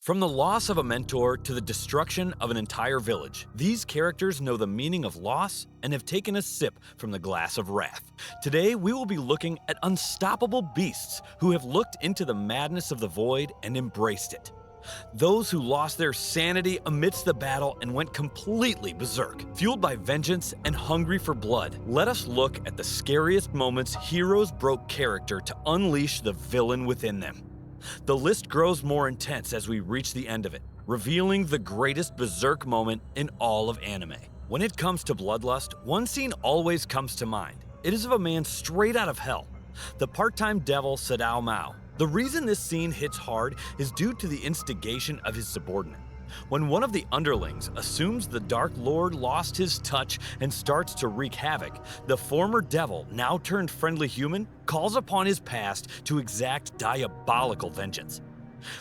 From the loss of a mentor to the destruction of an entire village, these characters know the meaning of loss and have taken a sip from the glass of wrath. Today, we will be looking at unstoppable beasts who have looked into the madness of the void and embraced it. Those who lost their sanity amidst the battle and went completely berserk. Fueled by vengeance and hungry for blood, let us look at the scariest moments heroes broke character to unleash the villain within them. The list grows more intense as we reach the end of it, revealing the greatest berserk moment in all of anime. When it comes to bloodlust, one scene always comes to mind. It is of a man straight out of hell, the part-time devil Sadao Mao. The reason this scene hits hard is due to the instigation of his subordinate. When one of the underlings assumes the Dark Lord lost his touch and starts to wreak havoc, the former devil, now turned friendly human, calls upon his past to exact diabolical vengeance.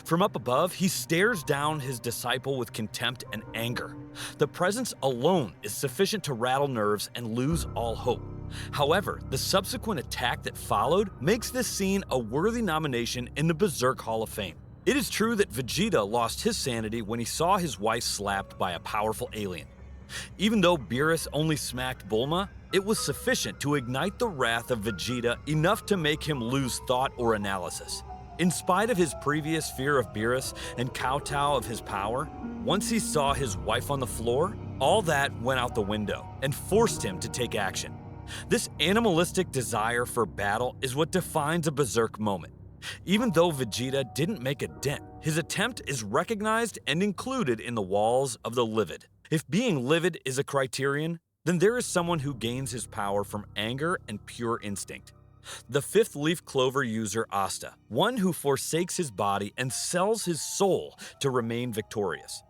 From up above, he stares down his disciple with contempt and anger. The presence alone is sufficient to rattle nerves and lose all hope. However, the subsequent attack that followed makes this scene a worthy nomination in the Berserk Hall of Fame. It is true that Vegeta lost his sanity when he saw his wife slapped by a powerful alien. Even though Beerus only smacked Bulma, it was sufficient to ignite the wrath of Vegeta enough to make him lose thought or analysis. In spite of his previous fear of Beerus and kowtow of his power, once he saw his wife on the floor, all that went out the window and forced him to take action. This animalistic desire for battle is what defines a berserk moment. Even though Vegeta didn't make a dent, his attempt is recognized and included in the walls of the livid. If being livid is a criterion, then there is someone who gains his power from anger and pure instinct. The fifth leaf clover user Asta, one who forsakes his body and sells his soul to remain victorious.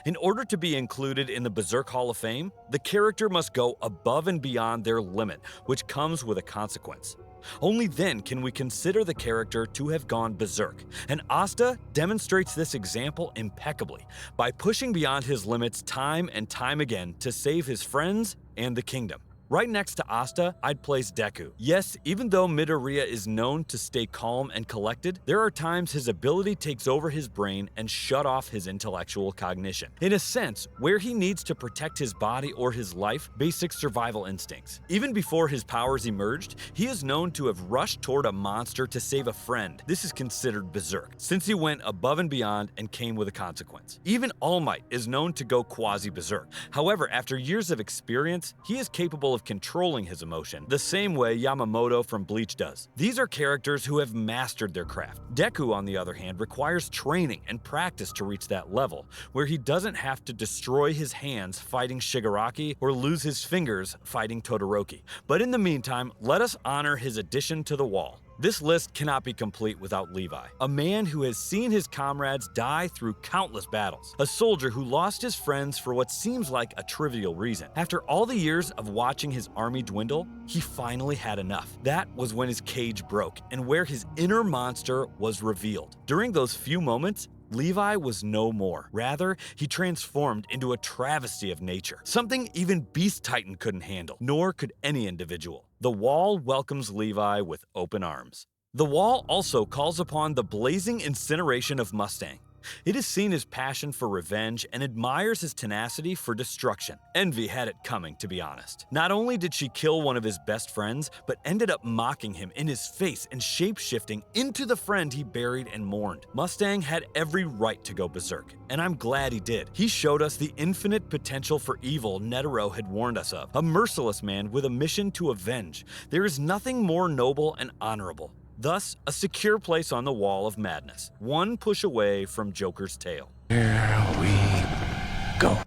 In order to be included in the Berserk Hall of Fame, the character must go above and beyond their limit, which comes with a consequence. Only then can we consider the character to have gone berserk, and Asta demonstrates this example impeccably by pushing beyond his limits time and time again to save his friends and the kingdom. Right next to Asta, I'd place Deku. Yes, even though Midoriya is known to stay calm and collected, there are times his ability takes over his brain and shut off his intellectual cognition. In a sense, where he needs to protect his body or his life, basic survival instincts. Even before his powers emerged, he is known to have rushed toward a monster to save a friend. This is considered berserk, since he went above and beyond and came with a consequence. Even All Might is known to go quasi-berserk. However, after years of experience, he is capable of controlling his emotion, the same way Yamamoto from Bleach does. These are characters who have mastered their craft. Deku, on the other hand, requires training and practice to reach that level, where he doesn't have to destroy his hands fighting Shigaraki or lose his fingers fighting Todoroki. But in the meantime, let us honor his addition to the wall. This list cannot be complete without Levi, a man who has seen his comrades die through countless battles, a soldier who lost his friends for what seems like a trivial reason. After all the years of watching his army dwindle, he finally had enough. That was when his cage broke and where his inner monster was revealed. During those few moments, Levi was no more. Rather, he transformed into a travesty of nature, something even Beast Titan couldn't handle, nor could any individual. The Wall welcomes Levi with open arms. The Wall also calls upon the blazing incineration of Mustang. It has seen his passion for revenge and admires his tenacity for destruction. Envy had it coming, to be honest. Not only did she kill one of his best friends, but ended up mocking him in his face and shape-shifting into the friend he buried and mourned. Mustang had every right to go berserk, and I'm glad he did. He showed us the infinite potential for evil Netero had warned us of. A merciless man with a mission to avenge. There is nothing more noble and honorable. Thus, a secure place on the wall of madness, one push away from Joker's tail. Here we go.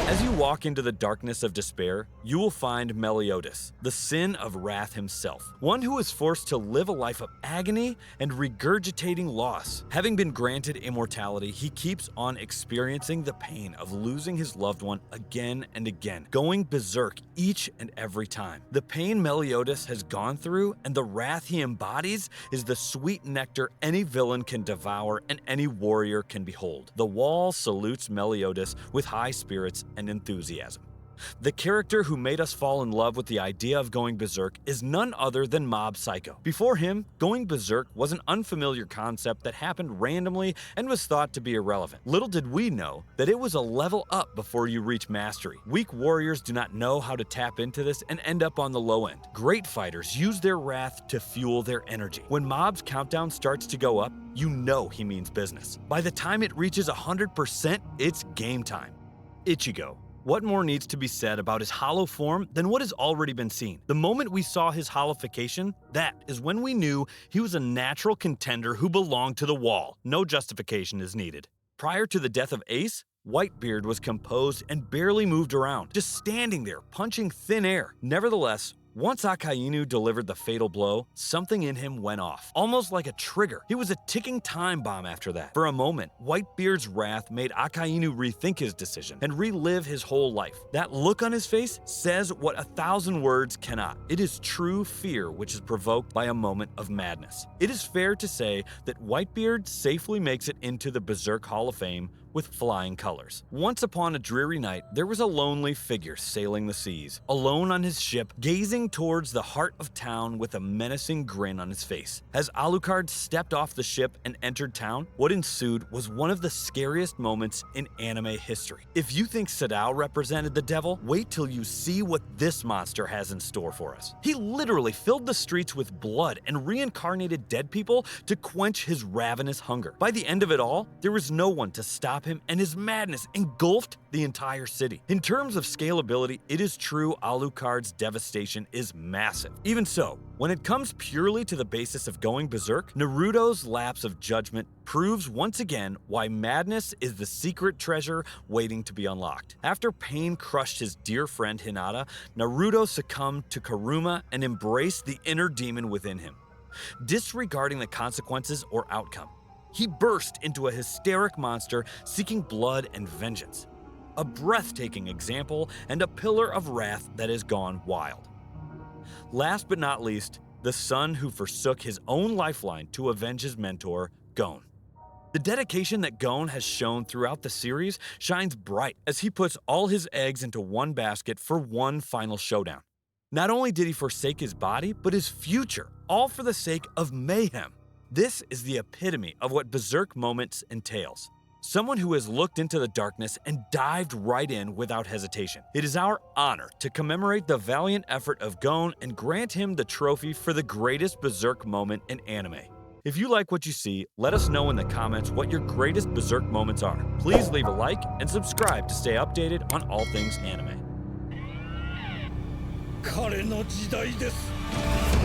As you walk into the darkness of despair, you will find Meliodas, the sin of wrath himself, one who is forced to live a life of agony and regurgitating loss. Having been granted immortality, he keeps on experiencing the pain of losing his loved one again and again, going berserk each and every time. The pain Meliodas has gone through and the wrath he embodies is the sweet nectar any villain can devour and any warrior can behold. The Wall salutes Meliodas with high spirits and enthusiasm. The character who made us fall in love with the idea of going berserk is none other than Mob Psycho. Before him, going berserk was an unfamiliar concept that happened randomly and was thought to be irrelevant. Little did we know that it was a level up before you reach mastery. Weak warriors do not know how to tap into this and end up on the low end. Great fighters use their wrath to fuel their energy. When Mob's countdown starts to go up, you know he means business. By the time it reaches 100%, it's game time. Ichigo. What more needs to be said about his hollow form than what has already been seen? The moment we saw his hollowification, that is when we knew he was a natural contender who belonged to the wall. No justification is needed. Prior to the death of Ace, Whitebeard was composed and barely moved around, just standing there, punching thin air. Nevertheless, once Akainu delivered the fatal blow, something in him went off, almost like a trigger. He was a ticking time bomb after that. For a moment, Whitebeard's wrath made Akainu rethink his decision and relive his whole life. That look on his face says what 1,000 words cannot. It is true fear which is provoked by a moment of madness. It is fair to say that Whitebeard safely makes it into the Berserk Hall of Fame with flying colors. Once upon a dreary night, there was a lonely figure sailing the seas, alone on his ship, gazing towards the heart of town with a menacing grin on his face. As Alucard stepped off the ship and entered town, what ensued was one of the scariest moments in anime history. If you think Sadao represented the devil, wait till you see what this monster has in store for us. He literally filled the streets with blood and reincarnated dead people to quench his ravenous hunger. By the end of it all, there was no one to stop him, and his madness engulfed the entire city. In terms of scalability, it is true Alucard's devastation is massive. Even so, when it comes purely to the basis of going berserk, Naruto's lapse of judgment proves once again why madness is the secret treasure waiting to be unlocked. After pain crushed his dear friend Hinata, Naruto succumbed to Karuma and embraced the inner demon within him, disregarding the consequences or outcome. He burst into a hysteric monster seeking blood and vengeance. A breathtaking example and a pillar of wrath that has gone wild. Last but not least, the son who forsook his own lifeline to avenge his mentor, Gon. The dedication that Gon has shown throughout the series shines bright as he puts all his eggs into one basket for one final showdown. Not only did he forsake his body, but his future, all for the sake of mayhem. This is the epitome of what Berserk Moments entails. Someone who has looked into the darkness and dived right in without hesitation. It is our honor to commemorate the valiant effort of Gon and grant him the trophy for the greatest Berserk moment in anime. If you like what you see, let us know in the comments what your greatest Berserk moments are. Please leave a like and subscribe to stay updated on all things anime. 彼の時代です。